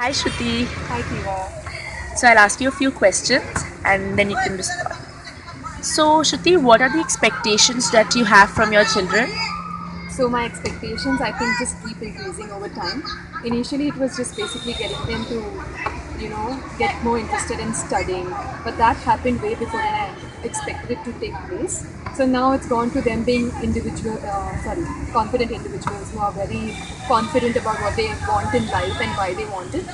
Hi Shruti. Hi, Tiva. So I'll ask you a few questions and then you can respond. So Shruti, what are the expectations that you have from your children? So my expectations, I think, just keep increasing over time. Initially, it was just basically getting them to, get more interested in studying. But that happened way before when I expected it to take place. So now it's gone to them being confident individuals who are very confident about what they want in life and why they want it.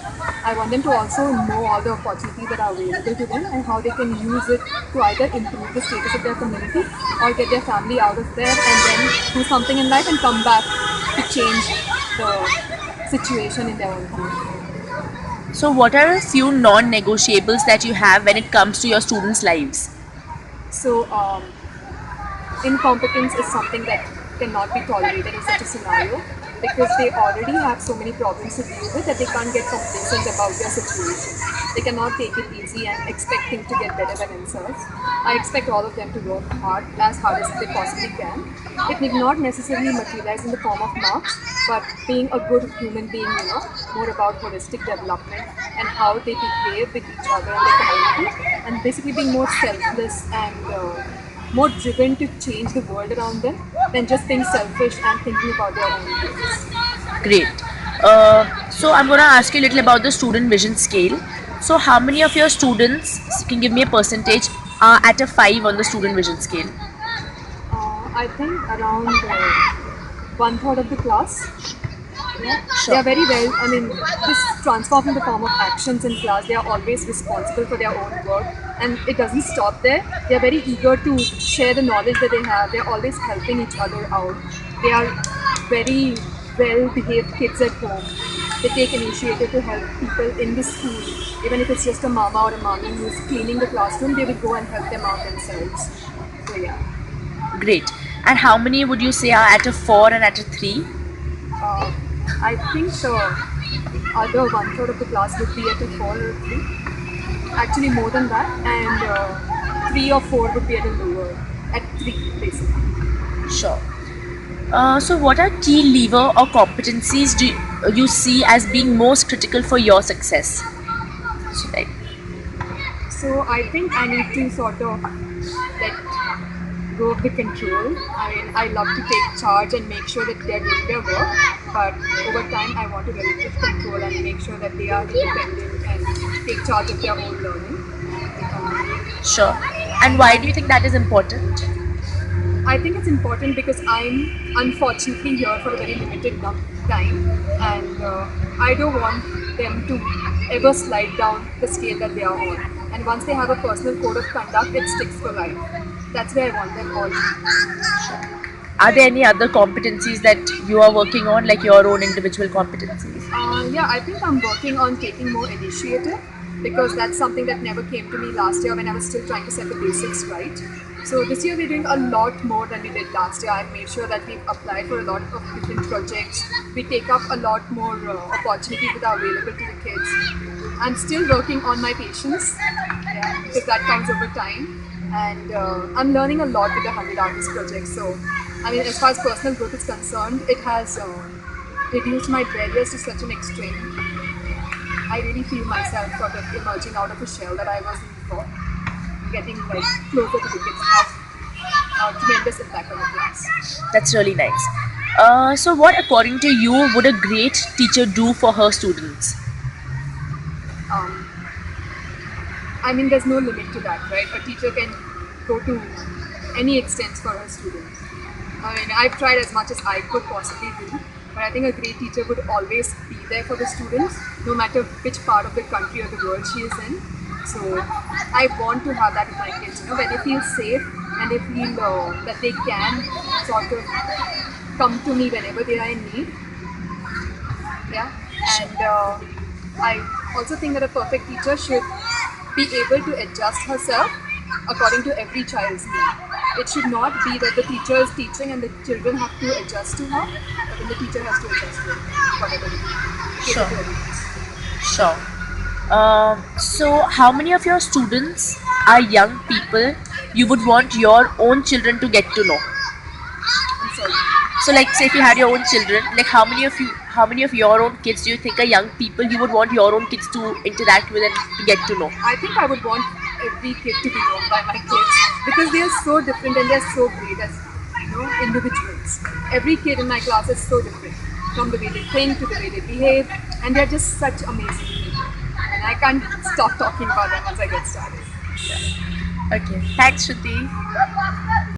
I want them to also know all the opportunities that are available to them and how they can use it to either improve the status of their community or get their family out of there and then do something in life and come back to change the situation in their own community. So what are a few non-negotiables that you have when it comes to your students' lives? So, incompetence is something that cannot be tolerated in such a scenario because they already have so many problems to deal with that they can't get complacent about their situation. They cannot take it easy and expect things to get better by themselves. I expect all of them to work hard as they possibly can. It need not necessarily materialize in the form of marks, but being a good human being, more about holistic development and how they behave with each other and the community, and basically being more selfless and more driven to change the world around them than just being selfish and thinking about their own needs. Great. So I'm going to ask you a little about the student vision scale. So how many of your students, you can give me a percentage, are at a 5 on the student vision scale? I think around one third of the class. Yeah, they Sure. are very well. I mean, this transforms in the form of actions in class. They are always responsible for their own work, and it doesn't stop there. They are very eager to share the knowledge that they have. They are always helping each other out. They are very well behaved kids at home. They take initiative to help people in the school. Even if it's just a mama or a mommy who's cleaning the classroom, they will go and help them out themselves. So yeah. Great. And how many would you say are at a 4 and at a 3? Uh, I think the other one third of the class would be at a 4 or 3. Actually, more than that, and 3 or 4 would be at a lower, at 3 basically. Sure. So what are key lever or competencies do you see as being most critical for your success? So like, So I think I need to sort of let go of the control. I mean, I love to take charge and make sure that they're doing their work, but over time, I want to relinquish control and make sure that they are independent and take charge of their own learning. sure. And why do you think that is important? I think it's important because I'm unfortunately here for a very limited time, and I don't want them to ever slide down the scale that they are on. And once they have a personal code of conduct, it sticks for life. That's where I want them all to be. Are there any other competencies that you are working on, like your own individual competencies? Yeah, I think I'm working on taking more initiative because that's something that never came to me last year when I was still trying to set the basics right. So this year we're doing a lot more than we did last year. I've made sure that we've applied for a lot of different projects. We take up a lot more opportunities that are available to the kids. I'm still working on my patience, yeah, because that comes over time. And I'm learning a lot with the 100 Artists project. So, I mean, as far as personal growth is concerned, it has reduced my barriers to such an extreme. I really feel myself sort of emerging out of a shell that I was in before, getting like closer to the kids has a tremendous impact on the class. That's really nice. So what, according to you, would a great teacher do for her students? Um, I mean, there's no limit to that, right? A teacher can go to any extent for her students. I mean, I've tried as much as I could possibly do, but I think a great teacher would always be there for the students, no matter which part of the country or the world she is in. So I want to have that with my kids, where they feel safe and they feel that they can sort of come to me whenever they are in need. Yeah, and I also think that a perfect teacher should be able to adjust herself according to every child's need. It should not be that the teacher is teaching and the children have to adjust to her, but then the teacher has to adjust to whatever the cater Sure. to their needs. Sure. So how many of your students are young people you would want your own children to get to know? I'm sorry. So like, say if you had your own children, like how many of your own kids do you think are young people you would want your own kids to interact with and to get to know? I think I would want every kid to be known by my kids because they are so different and they are so great as individuals. Every kid in my class is so different, from the way they think to the way they behave, and they are just such amazing people. And I can't stop talking about them once I get started. Okay. Thanks, Shruti.